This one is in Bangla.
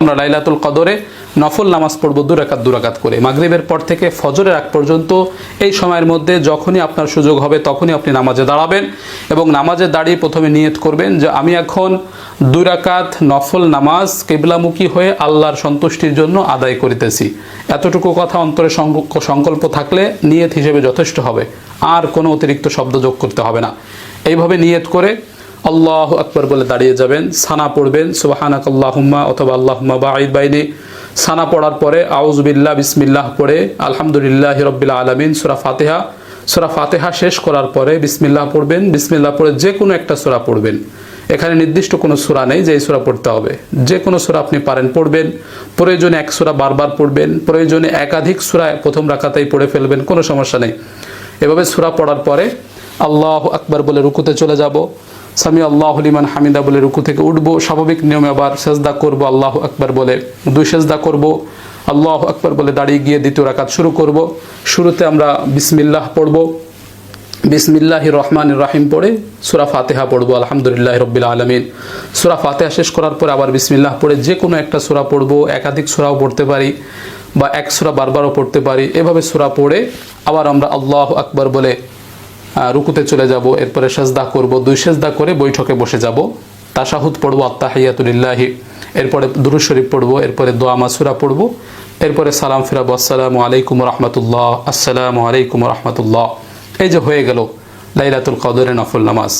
আমরা লাইলাতুল কদরে নফল নামাজ পড়বো 2 রাকাত করে। মাগরিবের পর থেকে ফজরের আগ পর্যন্ত এই সময়ের মধ্যে যখনই আপনার সুযোগ হবে তখনই আপনি নামাজে দাঁড়াবেন এবং নামাজে দাঁড়িয়ে প্রথমে নিয়ত করবেন যে আমি এখন 2 রাকাত নফল নামাজ কিবলামুখী হয়ে আল্লাহর সন্তুষ্টির জন্য আদায় করিতেছি। এতটুকু কথা অন্তরে সংকল্প থাকলে নিয়ত হিসেবে যথেষ্ট হবে, আর কোনো অতিরিক্ত শব্দ যোগ করতে হবে না। এইভাবে নিয়ত করে আল্লাহু আকবার বলে দাঁড়িয়ে যাবেন, সানা পড়বেন সুবহানাকাল্লাহুম্মা অথবা আল্লাহুম্মা বাঈদ বাইনি। সানা পড়ার পরে আউযু বিল্লাহ বিসমিল্লাহ পড়ে আলহামদুলিল্লাহি রাব্বিল আলামিন সূরা ফাতিহা শেষ করার পরে বিসমিল্লাহ পড়বেন। বিসমিল্লাহ পড়ে যে কোনো একটা সূরা পড়বেন। এখানে নির্দিষ্ট কোনো সূরা নেই যে এই সূরা পড়তে হবে, যে কোনো সূরা আপনি পারেন পড়বেন। প্রয়োজনে এক সূরা বারবার পড়বেন, প্রয়োজনে একাধিক সূরা প্রথম রাকাতেই পড়ে ফেলবেন, কোনো সমস্যা নেই। এভাবে সূরা পড়ার পরে আল্লাহু আকবার বলে রুকুতে চলে যাব, সামি আল্লাহু লিমান হামিদা বলে রুকু থেকে উঠবো, স্বাভাবিক নিয়মে আবার সেজদা করব, আল্লাহু আকবার বলে 2 সেজদা করব, আল্লাহু আকবার বলে দাঁড়িয়ে গিয়ে দ্বিতীয় রাকাত শুরু করব। শুরুতে আমরা বিসমিল্লাহ পড়ব, বিসমিল্লাহির রহমানির রহিম পড়ে সূরা ফাতিহা পড়ব আলহামদুলিল্লাহি রাব্বিল আলামিন। সূরা ফাতিহা শেষ করার পর আবার বিসমিল্লাহ পড়ে যে কোনো একটা সূরা পড়ব, একাধিক সূরাও পড়তে পারি বা এক সূরা বারবারও পড়তে পারি। এভাবে সূরা পড়ে আবার আমরা আল্লাহু আকবার বলে রুকুতে চলে যাব, এরপরে সেজদা করব, 2 সেজদা করে বৈঠকে বসে যাব, তাশাহুদ পড়ব আত্তাহিয়াতু লিল্লাহি, এরপরে দুরূদ শরীফ পড়ব, এরপরে দোয়া মাসুরা পড়ব, এরপরে সালাম ফিরাবো, আসসালামু আলাইকুম ওয়া রাহমাতুল্লাহ, আসসালামু আলাইকুম ওয়া রাহমাতুল্লাহ। এই যে হয়ে গেল লাইলাতুল কদরের নফল নামাজ।